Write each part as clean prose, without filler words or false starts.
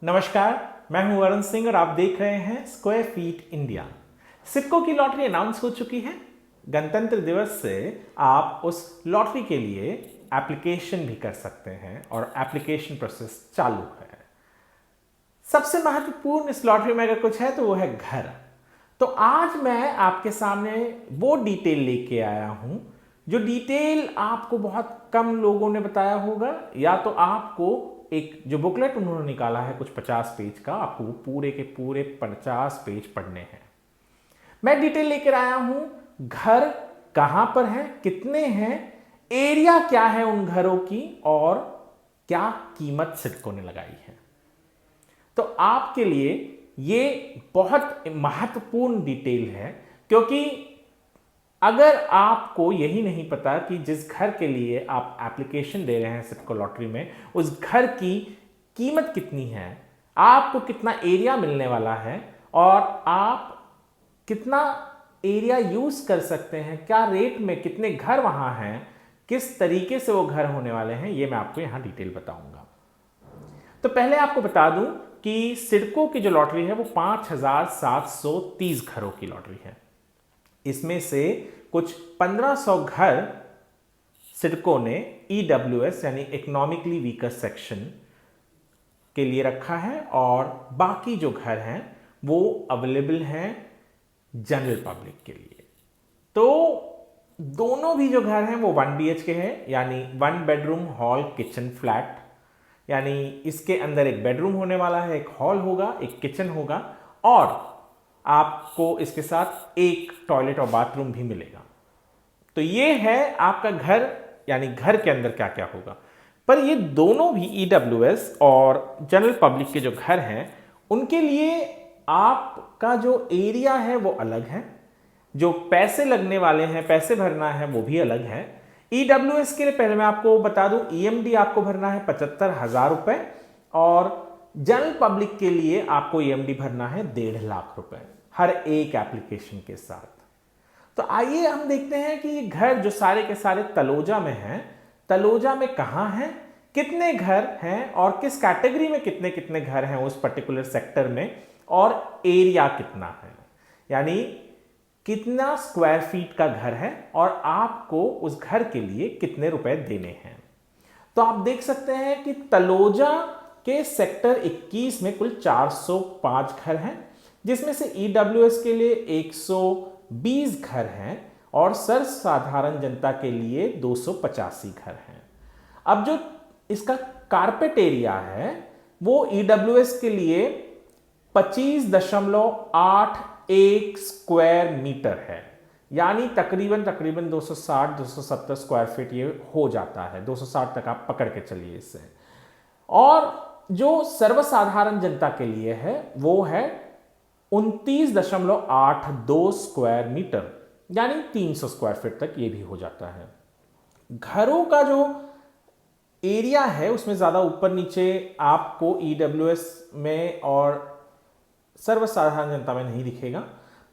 नमस्कार, मैं हूं वरुण सिंह और आप देख रहे हैं स्क्वायर फीट इंडिया। सिडको की लॉटरी अनाउंस हो चुकी है। गणतंत्र दिवस से आप उस लॉटरी के लिए एप्लीकेशन भी कर सकते हैं और एप्लीकेशन प्रोसेस चालू है। सबसे महत्वपूर्ण इस लॉटरी में अगर कुछ है तो वो है घर। तो आज मैं आपके सामने वो डिटेल लेके आया हूं जो डिटेल आपको बहुत कम लोगों ने बताया होगा, या तो आपको एक जो बुकलेट उन्होंने निकाला है कुछ 50 पेज का, आपको वो पूरे के पूरे 50 पेज पढ़ने हैं। मैं डिटेल लेकर आया हूं घर कहां पर है, कितने हैं, एरिया क्या है उन घरों की और क्या कीमत सिडको ने लगाई है। तो आपके लिए ये बहुत महत्वपूर्ण डिटेल है, क्योंकि अगर आपको यही नहीं पता कि जिस घर के लिए आप एप्लीकेशन दे रहे हैं सिडको लॉटरी में, उस घर की कीमत कितनी है, आपको कितना एरिया मिलने वाला है और आप कितना एरिया यूज कर सकते हैं, क्या रेट में कितने घर वहां हैं, किस तरीके से वो घर होने वाले हैं, ये मैं आपको यहां डिटेल बताऊंगा। तो पहले आपको बता दूं कि सिडको की जो लॉटरी है वो 5730 घरों की लॉटरी है। इसमें से कुछ 1500 घर सिडको ने ईडब्ल्यूएस यानी इकोनॉमिकली वीकर सेक्शन के लिए रखा है और बाकी जो घर हैं वो अवेलेबल हैं जनरल पब्लिक के लिए। तो दोनों भी जो घर हैं वो 1 BHK है, यानी 1 बेडरूम हॉल किचन फ्लैट, यानी इसके अंदर एक बेडरूम होने वाला है, एक हॉल होगा, एक किचन होगा और आपको इसके साथ एक टॉयलेट और बाथरूम भी मिलेगा। तो ये है आपका घर, यानी घर के अंदर क्या क्या होगा। पर ये दोनों भी ईडब्ल्यूएस और जनरल पब्लिक के जो घर हैं उनके लिए आपका जो एरिया है वो अलग है, जो पैसे लगने वाले हैं, पैसे भरना है वो भी अलग है। ईडब्ल्यूएस के लिए पहले मैं आपको बता दूं, ईएमडी आपको भरना है 75,000 रुपए और जनरल पब्लिक के लिए आपको ईएमडी भरना है 1.5 लाख रुपए हर एक एप्लीकेशन के साथ। तो आइए हम देखते हैं कि ये घर जो सारे के सारे तलोजा में हैं, तलोजा में कहां हैं, कितने घर हैं और किस कैटेगरी में कितने कितने घर हैं उस पर्टिकुलर सेक्टर में, और एरिया कितना है, यानी कितना स्क्वायर फीट का घर है और आपको उस घर के लिए कितने रुपए देने हैं। तो आप देख सकते हैं कि तलोजा के सेक्टर 21 में कुल 405 घर हैं, जिसमें से ईडब्ल्यूएस के लिए 120 घर हैं और सर्वसाधारण जनता के लिए 285 घर हैं। अब जो इसका कारपेट एरिया है वो ईडब्ल्यूएस के लिए 25.81 स्क्वायर मीटर है, यानी तकरीबन 260-270 स्क्वायर फीट ये हो जाता है। 260 तक आप पकड़ के चलिए इससे। और जो सर्वसाधारण जनता के लिए है वो है 29.82 स्क्वायर मीटर, यानी 300 स्क्वायर फीट तक ये भी हो जाता है। घरों का जो एरिया है उसमें ज्यादा ऊपर नीचे आपको ईडब्ल्यूएस में और सर्वसाधारण जनता में नहीं दिखेगा।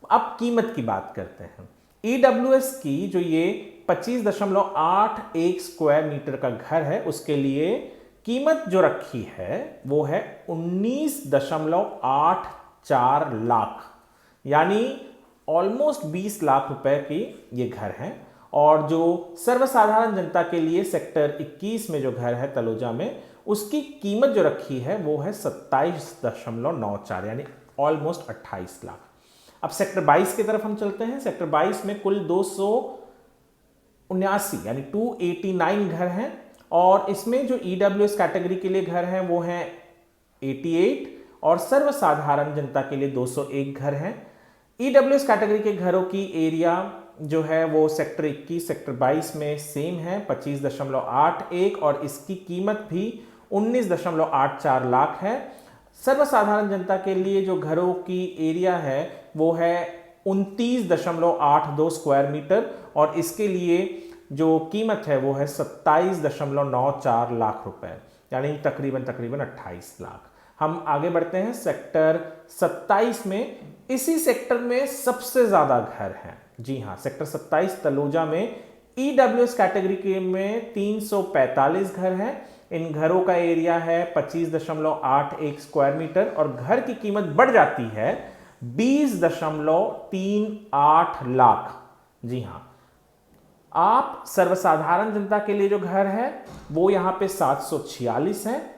अब कीमत की बात करते हैं। ईडब्ल्यूएस की जो ये 25.81 स्क्वायर मीटर का घर है उसके लिए कीमत जो रखी है वो है 19.84 लाख, यानी ऑलमोस्ट 20 लाख रुपए की ये घर है। और जो सर्वसाधारण जनता के लिए सेक्टर 21 में जो घर है तलोजा में, उसकी कीमत जो रखी है वो है 27.94, यानी ऑलमोस्ट 28 लाख। अब सेक्टर 22 की तरफ हम चलते हैं। सेक्टर 22 में कुल 279 यानी 289 घर हैं और इसमें जो ईडब्ल्यूएस कैटेगरी के लिए घर हैं वो हैं 88 और सर्वसाधारण जनता के लिए 201 घर हैं। ईडब्ल्यूएस कैटेगरी के घरों की एरिया जो है वो सेक्टर 21 सेक्टर 22 में सेम है 25.81 और इसकी कीमत भी 19.84 लाख है। सर्वसाधारण जनता के लिए जो घरों की एरिया है वो है 29.82 स्क्वायर मीटर और इसके लिए जो कीमत है वो है 27.94 लाख रुपए, यानी तकरीबन 28 लाख। हम आगे बढ़ते हैं सेक्टर 27 में। इसी सेक्टर में सबसे ज्यादा घर हैं। जी हां, सेक्टर 27 तलोजा में ईडब्ल्यूएस कैटेगरी के में 345 घर हैं। इन घरों का एरिया है 25.81 स्क्वायर मीटर और घर की कीमत बढ़ जाती है 20.38 लाख। जी हां, आप सर्वसाधारण जनता के लिए जो घर है वो यहां पे 746 है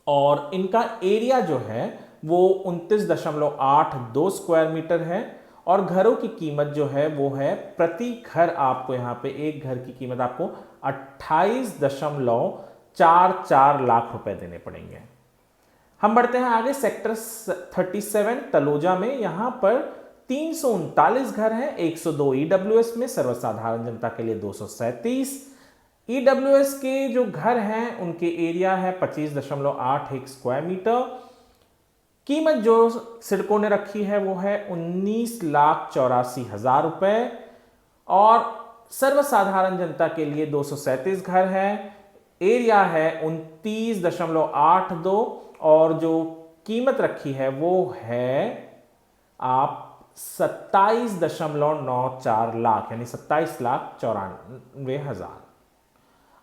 और इनका एरिया जो है वो 29.82 स्क्वायर मीटर है और घरों की कीमत जो है वो है प्रति घर आपको यहां पे एक घर की कीमत आपको 28.44 लाख रुपए देने पड़ेंगे। हम बढ़ते हैं आगे सेक्टर 37 तलोजा में। यहां पर 339 घर हैं, 102 ईडब्ल्यूएस में, सर्वसाधारण जनता के लिए 237। ईडब्ल्यूएस के जो घर हैं उनके एरिया है 25.81 स्क्वायर मीटर। कीमत जो सिडको ने रखी है वो है 19,84,000 रुपए और सर्वसाधारण जनता के लिए 237 घर है, एरिया है 29.82 और जो कीमत रखी है वो है आप 27.94 लाख यानी 27,94,000।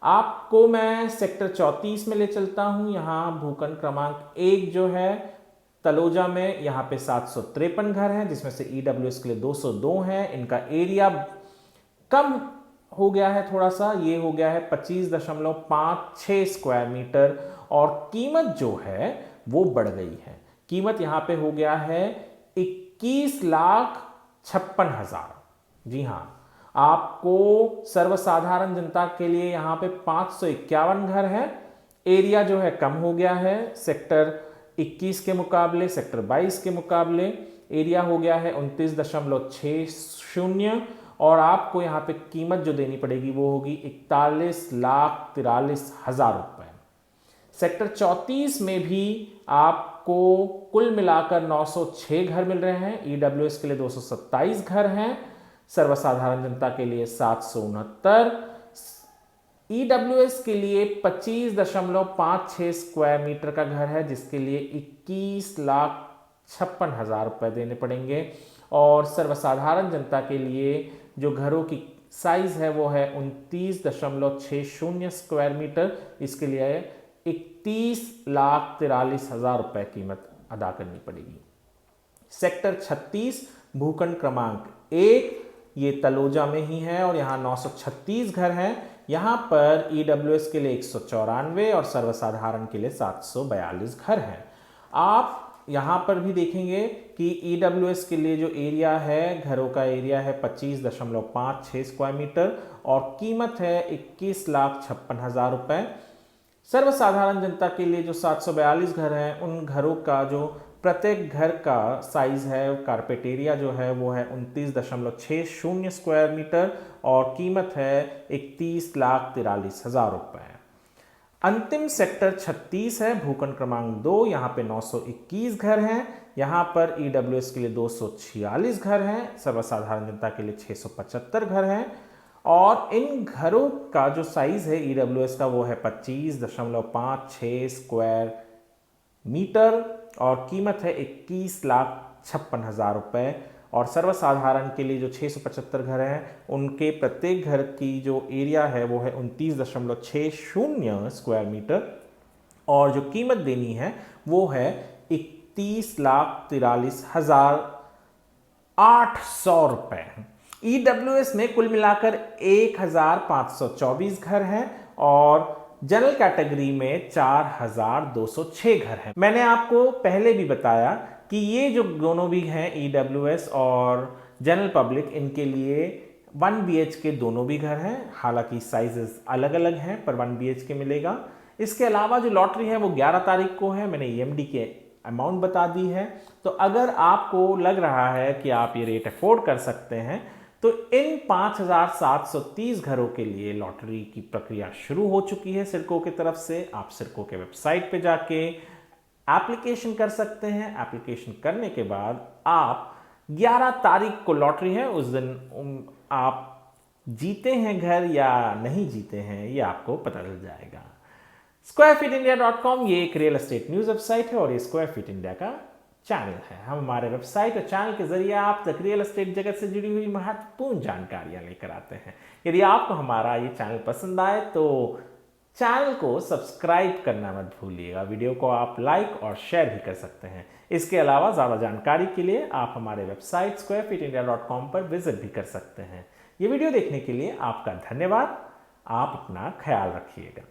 आपको मैं सेक्टर 34 में ले चलता हूं। यहां भूखंड क्रमांक 1 जो है तलोजा में, यहां पे 753 घर हैं जिसमें से ईडब्ल्यूएस के लिए 202 हैं। इनका एरिया कम हो गया है थोड़ा सा, ये हो गया है 25.56 स्क्वायर मीटर और कीमत जो है वो बढ़ गई है। कीमत यहां पे हो गया है 21,56,000। जी हां, आपको सर्वसाधारण जनता के लिए यहां पे 551 घर है, एरिया जो है कम हो गया है सेक्टर 21 के मुकाबले, सेक्टर 22 के मुकाबले एरिया हो गया है 29.60 और आपको यहां पे कीमत जो देनी पड़ेगी वो होगी 41,43,000 रुपए। सेक्टर 34 में भी आपको कुल मिलाकर 906 घर मिल रहे हैं। ईडब्ल्यूएस के लिए 227 घर हैं, सर्वसाधारण जनता के लिए 769, ईडब्ल्यूएस के लिए 25.56 स्क्वायर मीटर का घर है जिसके लिए 21,56,000 रुपए देने पड़ेंगे और सर्वसाधारण जनता के लिए जो घरों की साइज है वो है 29.60 स्क्वायर मीटर, इसके लिए 31,43,000 रुपए कीमत अदा करनी पड़ेगी। सेक्टर 36 भूखंड क्रमांक 1 ये तलोजा में ही है और यहाँ 936 घर हैं। यहाँ पर ईडब्ल्यूएस के लिए 194 और सर्वसाधारण के लिए 742 घर हैं। आप यहाँ पर भी देखेंगे कि ईडब्ल्यूएस के लिए जो एरिया है, घरों का एरिया है 25.56 स्क्वायर मीटर और कीमत है 21,56,000 रुपए। सर्वसाधारण जनता के लिए जो 742 घर हैं उन घरों का जो प्रत्येक घर का साइज है, कारपेट एरिया जो है वो है 29.60 स्क्वायर मीटर और कीमत है 31,43,000 रुपए। अंतिम सेक्टर 36 है भूखंड क्रमांक 2, यहाँ पे 921 घर हैं। यहाँ पर ईडब्ल्यूएस के लिए 246 घर हैं, सर्वसाधारण जनता के लिए 675 घर हैं और इन घरों का जो साइज है ईडब्ल्यूएस का वो है 25.56 स्क्वायर मीटर और कीमत है 21,56,000 रुपए और सर्वसाधारण के लिए जो 675 घर हैं उनके प्रत्येक घर की जो एरिया है वो है 29.60 स्क्वायर मीटर और जो कीमत देनी है वो है 31,43,800 रुपए। ईडब्ल्यूएस में कुल मिलाकर 1,524 घर हैं और जनरल कैटेगरी में 4,206 घर हैं। मैंने आपको पहले भी बताया कि ये जो दोनों भी हैं ईडब्ल्यूएस और जनरल पब्लिक, इनके लिए 1 BHK दोनों भी घर हैं, हालांकि साइजेस अलग अलग हैं पर 1 BHK मिलेगा। इसके अलावा जो लॉटरी है वो 11 तारीख को है, मैंने EMD के अमाउंट बता दी है। तो अगर आपको लग रहा है कि आप ये रेट अफोर्ड कर सकते हैं तो इन 5,730 घरों के लिए लॉटरी की प्रक्रिया शुरू हो चुकी है सिडको की तरफ से। आप सिडको के वेबसाइट पे जाके एप्लीकेशन कर सकते हैं। एप्लीकेशन करने के बाद आप 11 तारीख को लॉटरी है, उस दिन आप जीते हैं घर या नहीं जीते हैं ये आपको पता चल जाएगा। squarefeetindia.com ये एक रियल एस्टेट न्यूज वेबसाइट है और ये स्क्वायर फीट इंडिया का चैनल है। हम हमारे वेबसाइट और चैनल के जरिए आप तक रियल एस्टेट जगत से जुड़ी हुई महत्वपूर्ण जानकारियां लेकर आते हैं। यदि आपको हमारा ये चैनल पसंद आए तो चैनल को सब्सक्राइब करना मत भूलिएगा। वीडियो को आप लाइक और शेयर भी कर सकते हैं। इसके अलावा ज़्यादा जानकारी के लिए आप हमारे वेबसाइट squarefitindia.com पर विजिट भी कर सकते हैं। ये वीडियो देखने के लिए आपका धन्यवाद। आप अपना ख्याल रखिएगा।